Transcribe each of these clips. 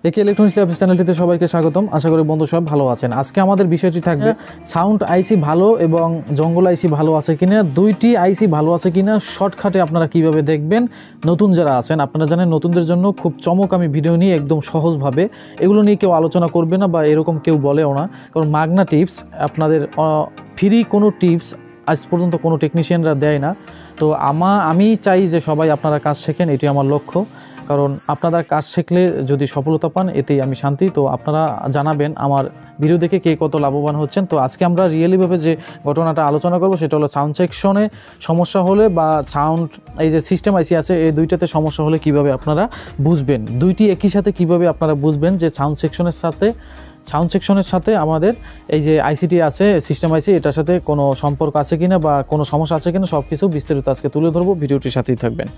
একে electronics lab চ্যানেলটিতে সবাইকে স্বাগতম। আশা করি বন্ধু সব ভালো আছেন। আজকে আমাদের বিষয়টি থাকবে সাউন্ড আইসি ভালো এবং জঙ্গল আইসি ভালো আছে কিনা, দুইটি আইসি ভালো আছে কিনা শর্টকাটে আপনারা কিভাবে দেখবেন। নতুন যারা আছেন আপনারা জানেন, নতুনদের জন্য খুব চমক আমি ভিডিও নিয়ে একদম সহজভাবে, এগুলো নিয়ে কেউ আলোচনা করবে না বা এরকম কেউ বলেও না, কারণ মাগনা টিপস আপনাদের ফ্রি কোনো টিপস আজ পর্যন্ত কোনো টেকনিশিয়ানরা দেয় না। তো আমি চাই যে সবাই আপনারা কাজ শেখেন, এটি আমার লক্ষ্য। কারণ আপনারা কাজ শিখলে যদি সফলতা পান এতেই আমি শান্তি। তো আপনারা জানাবেন আমার ভিডিও দেখে কে কত লাভবান হচ্ছেন। তো আজকে আমরা রিয়েলিভাবে যে ঘটনাটা আলোচনা করব সেটা হলো সাউন্ড সেকশনে সমস্যা হলে বা সাউন্ড এই যে সিস্টেম আইসি আছে এই দুইটাতে সমস্যা হলে কিভাবে আপনারা বুঝবেন, দুইটি একই সাথে কিভাবে আপনারা বুঝবেন যে সাউন্ড সেকশনের সাথে আমাদের এই যে আইসিটি আছে সিস্টেম আইসি, এটার সাথে কোনো সম্পর্ক আছে কিনা বা কোনো সমস্যা আছে কিনা সব কিছু বিস্তারিত আজকে তুলে ধরবো। ভিডিওটির সাথেই থাকবেন।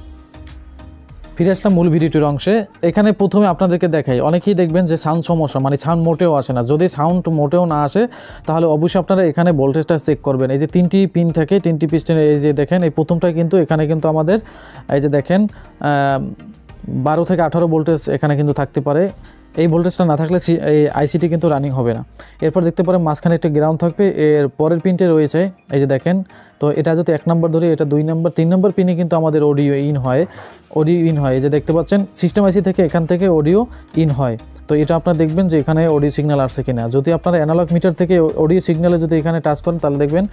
ফিরে আসলাম মূল ভিডিওটির অংশে। এখানে প্রথমে আপনাদেরকে দেখাই, অনেকেই দেখবেন যে সাউন্ড সমস্যা, মানে সাউন্ড মোটেও আসে না। যদি সাউন্ড মোটেও না আসে তাহলে অবশ্যই আপনারা এখানে ভোল্টেজটা চেক করবেন। এই যে তিনটি পিন থাকে, তিনটি পিস্টনে এই যে দেখেন এই প্রথমটা কিন্তু এখানে কিন্তু আমাদের এই যে দেখেন 12 থেকে 18 ভোল্টেজ এখানে কিন্তু থাকতে পারে। এই ভোল্টেজটা না থাকলে এই আইসিটি কিন্তু রানিং হবে না। এরপর দেখতে পারেন মাঝখানে একটা গ্রাউন্ড থাকবে, এর পরের পিনটে রয়েছে এই যে দেখেন। তো এটা যদি 1 নম্বর ধরে, এটা 2 নম্বর, 3 নম্বর পিনে কিন্তু আমাদের অডিও ইন হয়। এই যে দেখতে পাচ্ছেন সিস্টেম আইসি থেকে এখান থেকে অডিও ইন হয়। তো এটা আপনারা দেখবেন যে এখানে অডিও সিগন্যাল আসছে কিনা। যদি আপনারা অ্যানালগ মিটার থেকে অডিও সিগন্যালে যদি এখানে টাচ করেন তাহলে দেখবেন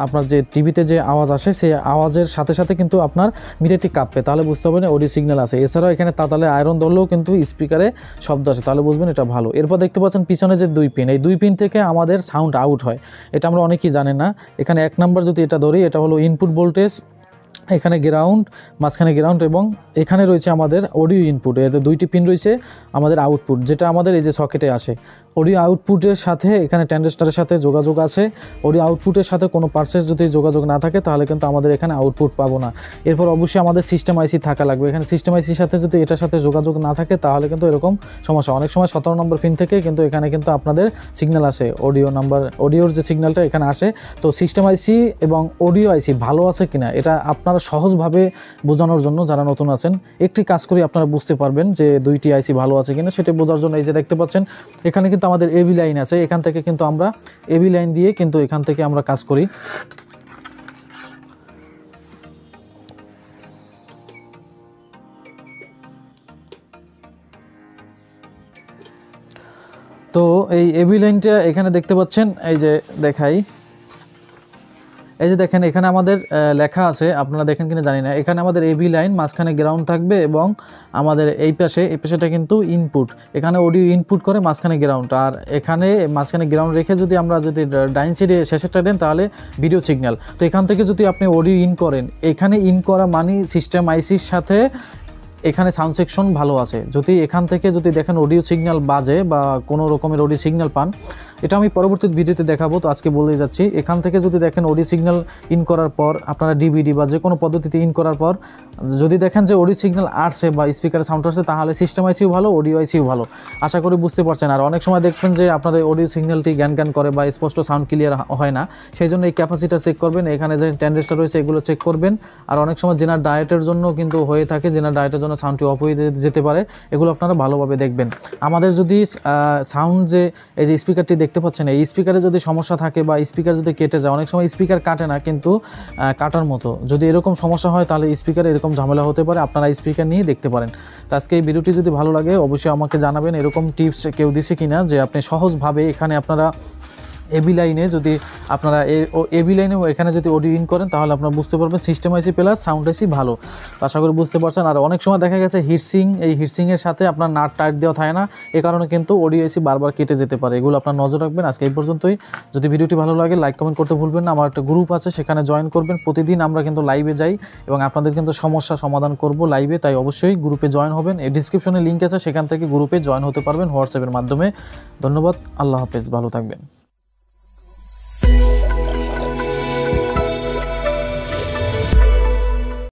আপনার যে টিভিতে যে আওয়াজ আসে সেই আওয়াজের সাথে সাথে কিন্তু আপনার মিটারটি কাঁপবে, তাহলে বুঝতে হবে না অডিও সিগন্যাল আছে। এছাড়াও এখানে তাতালে আয়রন ধরলেও কিন্তু স্পিকারে শব্দ আসে, তাহলে বুঝবেন এটা ভালো। এরপর দেখতে পাচ্ছেন পিছনে যে 2 পিন, এই 2 পিন থেকে আমাদের সাউন্ড আউট হয়। এটা আমরা অনেকেই জানেন না। এখানে 1 নম্বর যদি এটা ধরি, এটা হলো ইনপুট ভোল্টেজ, এখানে গ্রাউন্ড, মাঝখানে গ্রাউন্ড এবং এখানে রয়েছে আমাদের অডিও ইনপুট। এতে 2টি পিন রয়েছে আমাদের আউটপুট, যেটা আমাদের এই যে সকেটে আসে। অডিও আউটপুটের সাথে এখানে ট্রানজিস্টরের সাথে যোগাযোগ আছে। অডিও আউটপুটের সাথে কোনো পার্সেস যদি যোগাযোগ না থাকে তাহলে কিন্তু আমাদের এখানে আউটপুট পাবো না। এরপর অবশ্যই আমাদের সিস্টেম আইসি থাকা লাগবে। এখানে সিস্টেম আইসির সাথে যদি এটার সাথে যোগাযোগ না থাকে তাহলে কিন্তু এরকম সমস্যা। অনেক সময় 17 নম্বর পিন থেকে কিন্তু এখানে কিন্তু আপনাদের সিগন্যাল আসে, অডিওর যে সিগন্যালটা এখানে আসে। তো সিস্টেম আইসি এবং অডিও আইসি ভালো আছে কিনা এটা আপনারা সহজভাবে বোঝানোর জন্য যারা নতুন আছেন একটি কাজ করে আপনারা বুঝতে পারবেন যে 2টি আইসি ভালো আছে কিনা সেটা বোঝার জন্য এই যে দেখতে পাচ্ছেন এখানে কিন্তু আমাদের এবি লাইন আছে। এখান থেকে কিন্তু আমরা এবি লাইন দিয়ে কিন্তু এখান থেকে আমরা কাজ করি। তো এই এবি লাইনটা এখানে দেখতে পাচ্ছেন, এই যে দেখাই, এই যে দেখেন এখানে আমাদের লেখা আছে, আপনারা দেখেন কিনা জানি না। এখানে আমাদের এবি লাইন, মাঝখানে গ্রাউন্ড থাকবে এবং আমাদের এই পাশেটা কিন্তু ইনপুট, এখানে অডিও ইনপুট করে, মাঝখানে গ্রাউন্ড। আর এখানে মাঝখানে গ্রাউন্ড রেখে যদি আমরা যদি ডাইন সাইডে শেষেরটা দেন তাহলে ভিডিও সিগন্যাল। তো এখান থেকে যদি আপনি অডিও ইন করেন, এখানে ইন করা মানে সিস্টেম আইসির সাথে এখানে সাউন্ড সেকশন ভালো আছে। যদি এখান থেকে যদি দেখেন অডিও সিগন্যাল বাজে বা কোনো রকমের অডিও সিগন্যাল পান, এটা আমি পরবর্তী ভিডিওতে দেখাবো, তো আজকে বলে যাচ্ছি। এখান থেকে যদি দেখেন অডিও সিগন্যাল ইন করার পর আপনারা ডিভিডি বা যে কোনো পদ্ধতিতে ইন করার পর যদি দেখেন যে অডিও সিগন্যাল আসছে বা স্পিকারে সাউন্ড আসছে, তাহলে সিস্টেম আইসিও ভালো, অডিও আইসিও ভালো। আশা করি বুঝতে পারছেন। আর অনেক সময় দেখবেন যে আপনাদের অডিও সিগন্যালটি জ্ঞান করে বা স্পষ্ট সাউন্ড ক্লিয়ার হয় না, সেই জন্য এই ক্যাপাসিটার চেক করবেন, এখানে যে ট্রানজিস্টর রয়েছে এগুলো চেক করবেন। আর অনেক সময় জেনার ডায়েটের জন্য কিন্তু হয়ে থাকে, জেনার ডায়েটের জন্য সাউন্ডটি অফ হয়ে যেতে পারে, এগুলো আপনারা ভালোভাবে দেখবেন। আমাদের যদি সাউন্ড যে এই যে স্পিকারটি দেখতে পাচ্ছেন, এই স্পিকারে যদি সমস্যা থাকে বা স্পিকার যদি কেটে যায়, অনেক সময় স্পিকার কাটে না কিন্তু কাটার মতো, যদি এরকম সমস্যা হয় তাহলে স্পিকারে এরকম ঝামেলা হতে পারে, আপনারা স্পিকার নিয়ে দেখতে পারেন। তো আজকে এই ভিডিওটি যদি ভালো লাগে অবশ্যই আমাকে জানাবেন এরকম টিপস কেউ দিছে কিনা, যে আপনি সহজভাবে এখানে আপনারা এবি লাইনে যদি আপনারা এবি লাইনে এখানে যদি অডিও ইন করেন তাহলে আপনারা বুঝতে পারবেন সিস্টেম আইসি প্লাস সাউন্ড আইসি ভালো। আশা করি বুঝতে পারছেন। আর অনেক সময় দেখা গেছে হিটসিং, এই হিটসিংয়ের সাথে আপনার নাট টাইট দেওয়া থাকে না, এই কারণে কিন্তু অডিও আইসি বারবার কেটে যেতে পারে, এগুলো আপনার নজর রাখবেন। আজকে এই পর্যন্তই। যদি ভিডিওটি ভালো লাগে লাইক কমেন্ট করতে ভুলবেন না। আমার একটা গ্রুপ আছে, সেখানে জয়েন করবেন। প্রতিদিন আমরা কিন্তু লাইভে যাই এবং আপনাদের কিন্তু সমস্যা সমাধান করব লাইভে, তাই অবশ্যই গ্রুপে জয়েন হবেন। এই ডিসক্রিপশনে লিঙ্ক আছে, সেখান থেকে গ্রুপে জয়েন হতে পারবেন হোয়াটসঅ্যাপের মাধ্যমে। ধন্যবাদ, আল্লাহ হাফেজ, ভালো থাকবেন।